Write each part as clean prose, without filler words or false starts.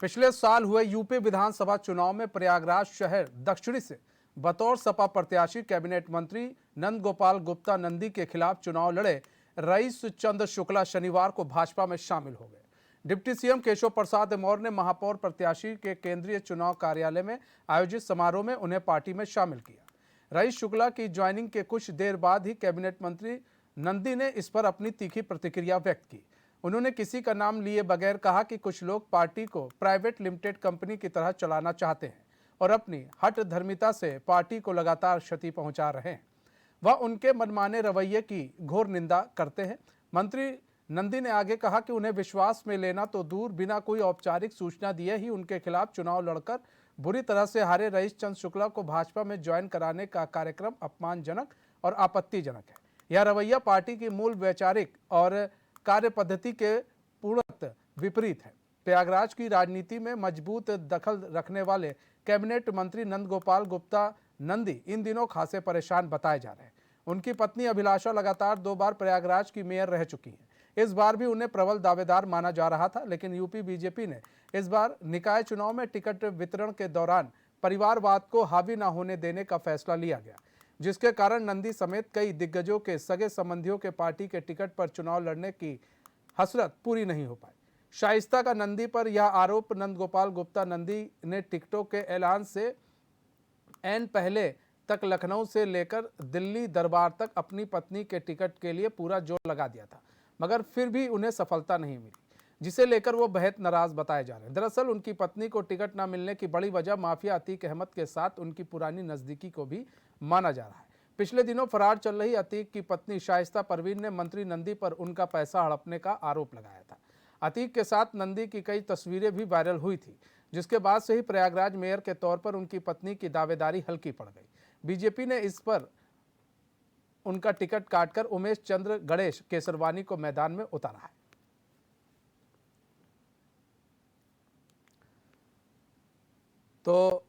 पिछले साल हुए यूपी विधानसभा चुनाव में प्रयागराज शहर दक्षिणी से बतौर सपा प्रत्याशी कैबिनेट मंत्री नंद गोपाल गुप्ता नंदी के खिलाफ चुनाव लड़े रईस चंद्र शुक्ला शनिवार को भाजपा में शामिल हो गए। डिप्टी सीएम केशव प्रसाद मौर्य ने महापौर प्रत्याशी के केंद्रीय चुनाव कार्यालय में आयोजित समारोह में उन्हें पार्टी में शामिल किया। रईस शुक्ला की ज्वाइनिंग के कुछ देर बाद ही कैबिनेट मंत्री नंदी ने इस पर अपनी तीखी प्रतिक्रिया व्यक्त की। उन्होंने किसी का नाम लिए बगैर कहा कि कुछ लोग पार्टी को प्राइवेट लिमिटेड कंपनी की तरह चलाना चाहते हैं और अपनी हठ धर्मिता से पार्टी को लगातार क्षति पहुंचा रहे हैं। वह उनके मनमाने रवैये की घोर निंदा करते हैं। मंत्री नंदी ने आगे कहा कि उन्हें विश्वास में लेना तो दूर, बिना कोई औपचारिक सूचना दिए ही उनके खिलाफ चुनाव लड़कर बुरी तरह से हारे रईस चंद्र शुक्ला को भाजपा में ज्वाइन कराने का कार्यक्रम अपमानजनक और आपत्तिजनक है। यह रवैया पार्टी की मूल वैचारिक और कार्य पद्धति के पूर्णतः विपरीत है। प्रयागराज की राजनीति में मजबूत दखल रखने वाले कैबिनेट मंत्री नंद गोपाल गुप्ता नंदी इन दिनों खासे परेशान बताए जा रहे हैं। उनकी पत्नी अभिलाषा लगातार 2 बार प्रयागराज की मेयर रह चुकी हैं। इस बार भी उन्हें प्रबल दावेदार माना जा रहा था, लेकिन यूपी बीजेपी ने इस बार निकाय चुनाव में टिकट वितरण के दौरान परिवारवाद को हावी न होने देने का फैसला लिया गया, जिसके कारण नंदी समेत कई दिग्गजों के सगे संबंधियों के पार्टी के टिकट पर चुनाव लड़ने की हसरत पूरी नहीं हो पाई। शाइस्ता का नंदी पर यह आरोप नंद गोपाल गुप्ता नंदी ने टिकटों के ऐलान से एन पहले तक लखनऊ से लेकर दिल्ली दरबार तक अपनी पत्नी के टिकट के लिए पूरा जोर लगा दिया था, मगर फिर भी उन्हें सफलता नहीं मिली, जिसे लेकर वो बेहद नाराज बताए जा रहे हैं। दरअसल उनकी पत्नी को टिकट न मिलने की बड़ी वजह माफिया अतीक अहमद के साथ उनकी पुरानी नजदीकी को भी माना जा रहा है। पिछले दिनों फरार चल रही अतीक की पत्नी शाइस्ता परवीन ने मंत्री नंदी पर उनका पैसा हड़पने का आरोप लगाया था। अतीक के साथ नंदी की कई तस्वीरें भी वायरल हुई थी, जिसके बाद से ही प्रयागराज मेयर के तौर पर उनकी पत्नी की दावेदारी हल्की पड़ गई। बीजेपी ने इस पर उनका टिकट काटकर उमेश चंद्र गणेश केसरवानी को मैदान में उतारा है। तो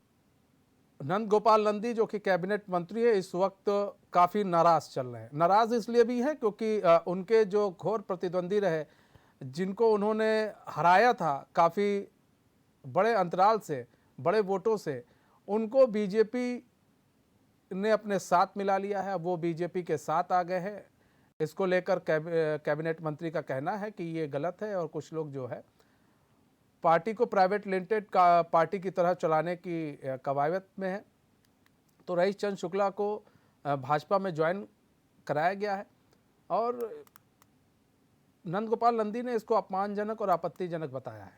नंद गोपाल नंदी जो कि कैबिनेट मंत्री है, इस वक्त काफी नाराज चल रहे हैं। नाराज इसलिए भी है क्योंकि उनके जो घोर प्रतिद्वंदी रहे, जिनको उन्होंने हराया था काफी बड़े अंतराल से, बड़े वोटों से, उनको बीजेपी ने अपने साथ मिला लिया है। वो बीजेपी के साथ आ गए हैं। इसको लेकर कैबिनेट मंत्री का कहना है कि ये गलत है और कुछ लोग जो है पार्टी को प्राइवेट लिमिटेड का पार्टी की तरह चलाने की कवायद में है। तो रईस चंद्र शुक्ला को भाजपा में ज्वाइन कराया गया है और नंद गोपाल नंदी ने इसको अपमानजनक और आपत्तिजनक बताया है।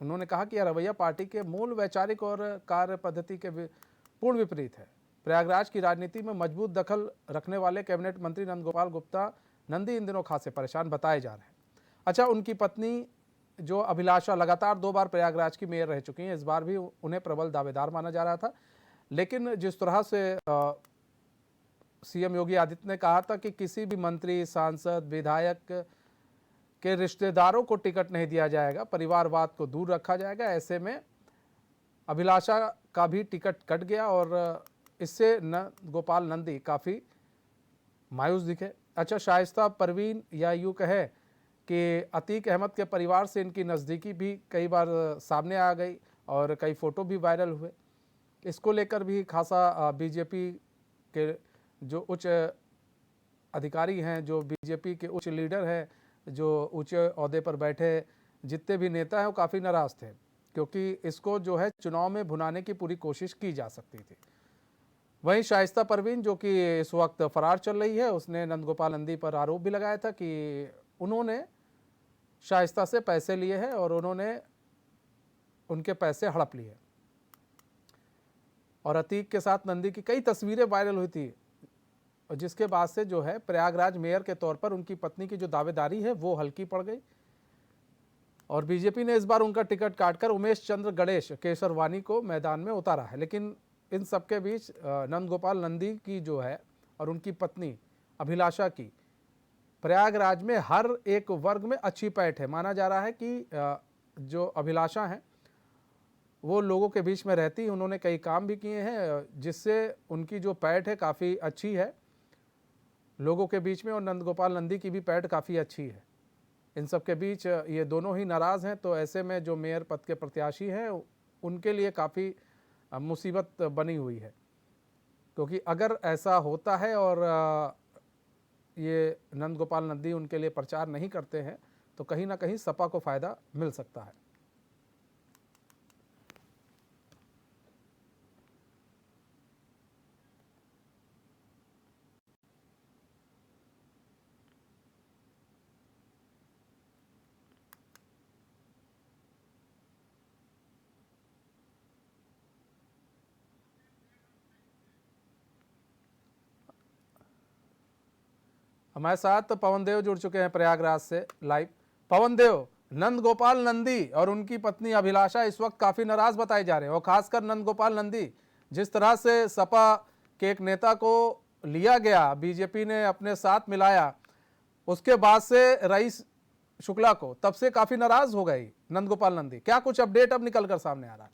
उन्होंने कहा कि यह रवैया पार्टी के मूल वैचारिक और कार्य पद्धति के पूर्ण विपरीत है। प्रयागराज की राजनीति में मजबूत दखल रखने वाले कैबिनेट मंत्री नंद गोपाल गुप्ता नंदी इन दिनों खासे परेशान बताए जा रहे हैं। अच्छा, उनकी पत्नी जो अभिलाषा लगातार 2 बार प्रयागराज की मेयर रह चुकी हैं। इस बार भी उन्हें प्रबल दावेदार माना जा रहा था, लेकिन जिस तरह से सीएम योगी आदित्य ने कहा था कि किसी भी मंत्री, सांसद, विधायक के रिश्तेदारों को टिकट नहीं दिया जाएगा, परिवारवाद को दूर रखा जाएगा, ऐसे में अभिलाषा का भी टिकट कट गया और इससे गोपाल नंदी काफ़ी मायूस दिखे। अच्छा, शाइस्ता परवीन या यूँ कहे कि अतीक अहमद के परिवार से इनकी नज़दीकी भी कई बार सामने आ गई और कई फ़ोटो भी वायरल हुए। इसको लेकर भी खासा बीजेपी के जो उच्च अधिकारी हैं, जो बीजेपी के उच्च लीडर हैं, जो उच्च ओहदे पर बैठे जितने भी नेता हैं, वो काफ़ी नाराज़ थे, क्योंकि इसको जो है चुनाव में भुनाने की पूरी कोशिश की जा सकती थी। वहीं शाइस्ता परवीन जो कि इस वक्त फरार चल रही है, उसने नंद गोपाल नंदी पर आरोप भी लगाया था कि उन्होंने शाइस्ता से पैसे लिए हैं और उन्होंने उनके पैसे हड़प लिए। और अतीक के साथ नंदी की कई तस्वीरें वायरल हुई थी, और जिसके बाद से जो है प्रयागराज मेयर के तौर पर उनकी पत्नी की जो दावेदारी है वो हल्की पड़ गई और बीजेपी ने इस बार उनका टिकट काटकर उमेश चंद्र गणेश केसरवानी को मैदान में उतारा है। लेकिन इन सबके बीच नंद गोपाल नंदी की जो है और उनकी पत्नी अभिलाषा की प्रयागराज में हर एक वर्ग में अच्छी पैठ है। माना जा रहा है कि जो अभिलाषा हैं वो लोगों के बीच में रहती, उन्होंने कई काम भी किए हैं जिससे उनकी जो पैठ है काफ़ी अच्छी है लोगों के बीच में, और नंद गोपाल नंदी की भी पैठ काफ़ी अच्छी है। इन सब के बीच ये दोनों ही नाराज़ हैं, तो ऐसे में जो मेयर पद के प्रत्याशी हैं उनके लिए काफ़ी मुसीबत बनी हुई है, क्योंकि अगर ऐसा होता है और ये नंद गोपाल नंदी उनके लिए प्रचार नहीं करते हैं तो कहीं ना कहीं सपा को फ़ायदा मिल सकता है। हमारे साथ पवन देव जुड़ चुके हैं प्रयागराज से लाइव। पवन देव, नंद गोपाल नंदी और उनकी पत्नी अभिलाषा इस वक्त काफी नाराज बताए जा रहे हैं, और खासकर नंद गोपाल नंदी, जिस तरह से सपा के एक नेता को लिया गया, बीजेपी ने अपने साथ मिलाया, उसके बाद से रईस शुक्ला को, तब से काफी नाराज हो गई नंद गोपाल नंदी। क्या कुछ अपडेट अब निकल कर सामने आ रहा है?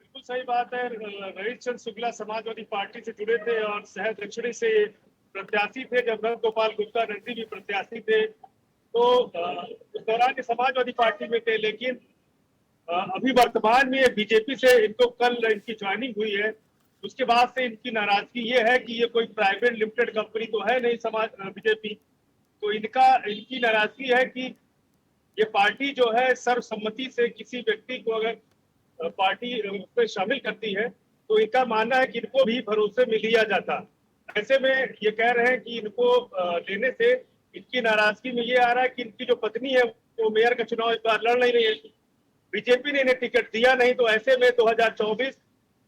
बिल्कुल सही बात है। रईस चंद्र शुक्ला समाजवादी पार्टी से जुड़े थे और शहर दक्षिणी से प्रत्याशी थे। जब नंद गोपाल गुप्ता नंदी भी प्रत्याशी थे तो उस दौरान ये समाजवादी पार्टी में थे, लेकिन अभी वर्तमान में बीजेपी से इनको कल इनकी ज्वाइनिंग हुई है। उसके बाद से इनकी नाराजगी ये है कि ये कोई प्राइवेट लिमिटेड कंपनी तो है नहीं समाज बीजेपी, तो इनकी नाराजगी है कि ये पार्टी जो है सर्वसम्मति से किसी व्यक्ति को अगर पार्टी उसमें शामिल करती है तो इनका मानना है कि इनको भी भरोसे में लिया जाता। ऐसे में ये कह रहे हैं कि इनको लेने से इनकी नाराजगी में ये आ रहा है कि इनकी जो पत्नी है वो मेयर का चुनाव इस बार लड़ नहीं रही है, बीजेपी ने इन्हें टिकट दिया नहीं, तो ऐसे में 2024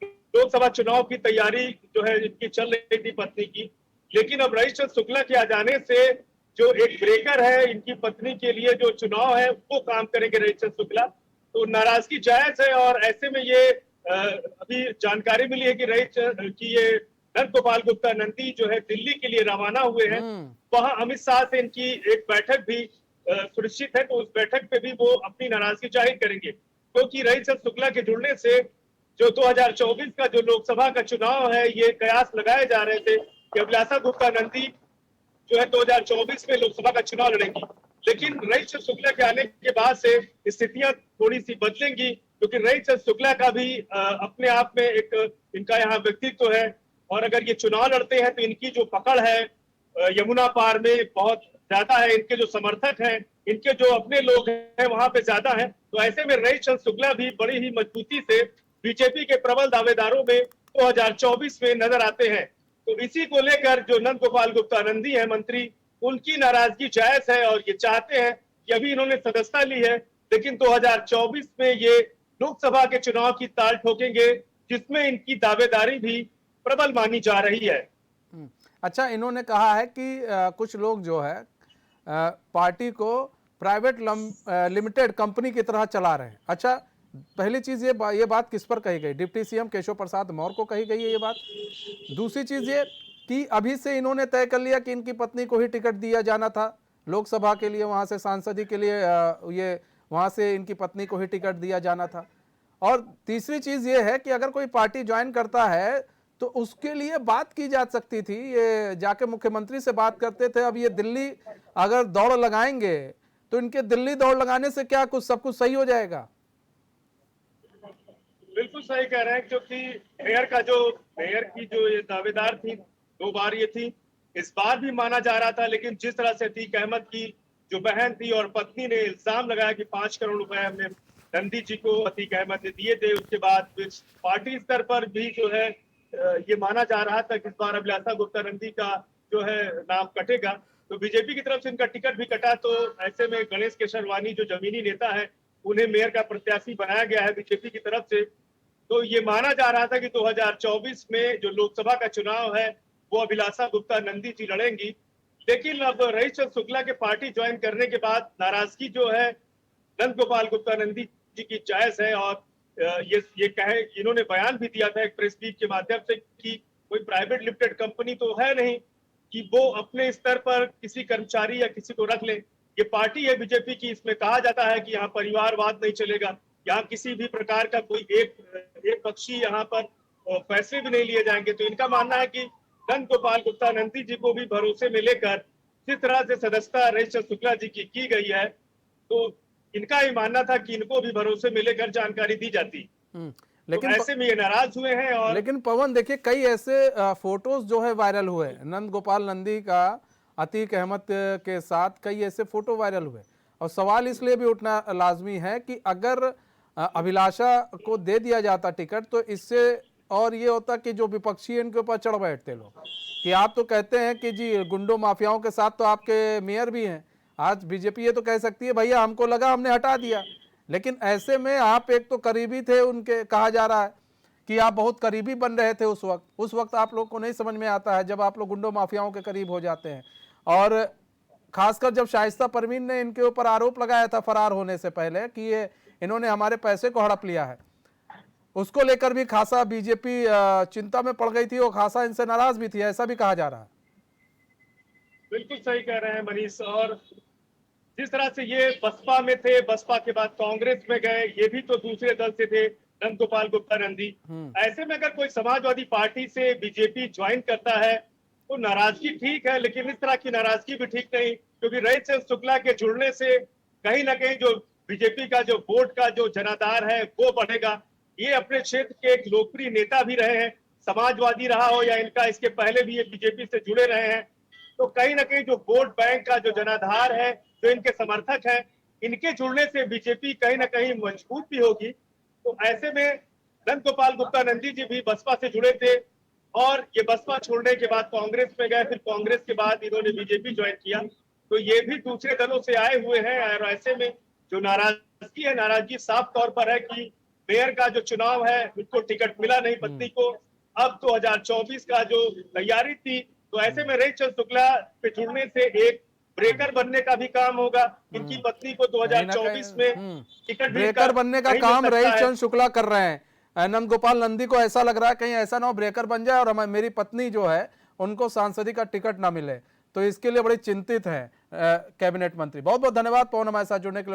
लोकसभा चुनाव की तैयारी जो है इनकी चल रही थी पत्नी की। लेकिन अब रईस चंद्र शुक्ला के आ जाने से जो एक ब्रेकर है इनकी पत्नी के लिए, जो चुनाव है वो काम करेंगे रईस चंद्र शुक्ला, तो नाराजगी जायज है। और ऐसे में ये अभी जानकारी मिली है कि ये नंद गोपाल गुप्ता नंदी जो है दिल्ली के लिए रवाना हुए हैं। वहां अमित शाह से इनकी एक बैठक भी सुनिश्चित है, तो उस बैठक पे भी वो अपनी नाराजगी जाहिर करेंगे, क्योंकि रईस चंद्र शुक्ला के जुड़ने से जो 2024 का जो लोकसभा का चुनाव है, ये कयास लगाए जा रहे थे कि अभिलाषा गुप्ता नंदी जो है 2024 में लोकसभा का चुनाव लड़ेंगी। लेकिन रईस चंद्र शुक्ला के आने के बाद से स्थितियां थोड़ी सी बदलेंगी, क्योंकि रईस चंद्र शुक्ला का भी अपने आप में एक इनका यहाँ व्यक्तित्व है, और अगर ये चुनाव लड़ते हैं तो इनकी जो पकड़ है यमुना पार में बहुत ज्यादा है, इनके जो समर्थक हैं, इनके जो अपने लोग हैं वहां पे ज्यादा है। तो ऐसे में रईस चंद्र शुक्ला भी बड़ी ही मजबूती से बीजेपी के प्रबल दावेदारों में 2024 में नजर आते हैं। तो इसी को लेकर जो नंद गोपाल गुप्ता नंदी है मंत्री, उनकी नाराजगी जायज है और ये चाहते हैं कि अभी इन्होंने सदस्यता ली है, लेकिन 2024 में ये लोकसभा के चुनाव की ताल ठोकेंगे, जिसमें इनकी दावेदारी भी प्रबल मानी जा रही है। अच्छा, इन्होंने कहा है कि कुछ लोग जो है पार्टी को प्राइवेट लिमिटेड कंपनी की तरह चला रहे हैं। अच्छा, पहली चीज ये बात किस पर कही गई? डिप्टी सीएम केशव प्रसाद मौर्य को कही गई है ये बात। दूसरी चीज ये कि अभी से इन्होंने तय कर लिया कि इनकी पत्नी को ही टिकट दिया जाना था लोकसभा के लिए, वहां से सांसदी के लिए ये वहां से इनकी पत्नी को ही टिकट दिया जाना था। और तीसरी चीज ये है कि अगर कोई पार्टी ज्वाइन करता है तो उसके लिए बात की जा सकती थी, ये जाके मुख्यमंत्री से बात करते थे। अब ये दिल्ली अगर दौड़ लगाएंगे तो इनके दिल्ली दौड़ लगाने से क्या कुछ सब कुछ सही हो जाएगा? बिल्कुल सही कह रहे हैं, क्योंकि मेयर की जो ये दावेदार थी, 2 बार ये थी, इस बार भी माना जा रहा था। लेकिन जिस तरह से अतीक अहमद की जो बहन थी और पत्नी ने इल्जाम लगाया कि 5 करोड़ रुपए हमने नंदी जी को अतीक अहमद ने दिए थे, उसके बाद पार्टी स्तर पर भी जो है ये माना जा रहा था कि इस बार अभिलाषा गुप्ता नंदी का जो है नाम कटेगा। तो बीजेपी की तरफ से इनका टिकट भी कटा, तो ऐसे में गणेश केशरवानी जो जमीनी नेता है, उन्हें मेयर का प्रत्याशी बनाया गया है बीजेपी की तरफ से। तो ये माना जा रहा था कि 2024 में जो लोकसभा का चुनाव है वो अभिलाषा गुप्ता नंदी जी लड़ेंगी। लेकिन अब रईस चंद्र शुक्ला के पार्टी ज्वाइन करने के बाद नाराजगी जो है नंद गोपाल गुप्ता नंदी जी की जायज है। और ये कहे, इन्होंने बयान भी दिया था एक प्रेस मीट के माध्यम से कि कोई प्राइवेट लिमिटेड कंपनी तो है नहीं कि वो अपने स्तर पर किसी कर्मचारी या किसी को रख ले। ये पार्टी है बीजेपी की, इसमें कहा जाता है कि यहाँ परिवारवाद नहीं चलेगा, यहाँ किसी भी प्रकार का कोई एक पक्षी यहाँ पर फैसले भी नहीं लिए जाएंगे। तो इनका मानना है कि नंद गोपाल गुप्ता नंदी जी को भी भरोसे में लेकर जिस तरह से सदस्यता रईस चंद्र शुक्ला जी की गई है, तो इनका ही मानना था कि इनको भी भरोसे में लेकर जानकारी दी जाती। तो लेकिन ऐसे में ये नाराज हुए हैं और लेकिन पवन देखिए कई ऐसे फोटोज जो है वायरल हुए, नंद गोपाल नंदी का अतीक अहमद के साथ कई ऐसे फोटो वायरल हुए, और सवाल इसलिए भी उठना लाजमी है कि अगर अभिलाषा को दे दिया जाता टिकट तो इससे और ये होता कि जो विपक्षी इनके ऊपर चढ़ बैठते लोग कि आप तो कहते हैं कि जी गुंडों माफियाओं के साथ तो आपके मेयर भी हैं। आज बीजेपी ये तो कह सकती है भैया हमको लगा हमने हटा दिया, लेकिन ऐसे में आप एक तो करीबी थे उनके, कहा जा रहा है कि आप बहुत करीबी बन रहे थे उस वक्त आप लोग को नहीं समझ में आता है जब आप लोग गुंडों माफियाओं के करीब हो जाते हैं। और खासकर जब शाइस्ता परवीन ने इनके ऊपर आरोप लगाया था फरार होने से पहले कि ये इन्होंने हमारे पैसे को हड़प लिया है, उसको लेकर भी खासा बीजेपी चिंता में पड़ गई थी और खासा इनसे नाराज भी थी, ऐसा भी कहा जा रहा है। बिल्कुल सही कह रहे हैं मनीष। और जिस तरह से ये बसपा में थे, बसपा के बाद कांग्रेस में गए, ये भी तो दूसरे दल से थे, नंद गोपाल गुप्ता नंदी। ऐसे में अगर कोई समाजवादी पार्टी से बीजेपी ज्वाइन करता है तो नाराजगी ठीक है, लेकिन इस तरह की नाराजगी भी ठीक नहीं, क्योंकि रईस चंद्र शुक्ला के जुड़ने से कहीं ना कहीं जो बीजेपी का जो वोट का जो जनाधार है वो बढ़ेगा। ये अपने क्षेत्र के एक लोकप्रिय नेता भी रहे हैं, समाजवादी रहा हो या इनका इसके पहले भी ये बीजेपी से जुड़े रहे हैं, तो कहीं ना कहीं जो वोट बैंक का जो जनाधार है, जो इनके समर्थक हैं, इनके जुड़ने से बीजेपी कहीं ना कहीं मजबूत भी होगी। तो ऐसे में नंद गोपाल गुप्ता नंदी जी भी बसपा से जुड़े थे और ये बसपा छोड़ने के बाद कांग्रेस में गए, फिर कांग्रेस के बाद इन्होंने बीजेपी ज्वाइन किया, तो ये भी दूसरे दलों से आए हुए हैं। और ऐसे में जो नाराजगी है, नाराजगी साफ तौर पर है कि मेयर का जो चुनाव है उनको टिकट मिला नहीं पत्नी को, अब 2024 का जो तैयारी थी, तो ऐसे में रईस चंद्र शुक्ला पे जुड़ने से एक ब्रेकर बनने का भी काम होगा। इनकी पत्नी को 2024 में टिकट भी ब्रेकर बनने का नहीं मिल काम सकता रईस है। चंद्र शुक्ला कर रहे हैं। नंद गोपाल नंदी को ऐसा लग रहा है कहीं ऐसा ना हो ब्रेकर बन जाए और मेरी पत्नी जो है उनको सांसदी का टिकट ना मिले, तो इसके लिए बड़ी चिंतित है कैबिनेट मंत्री। बहुत बहुत धन्यवाद पवन हमारे साथ जुड़ने के लिए।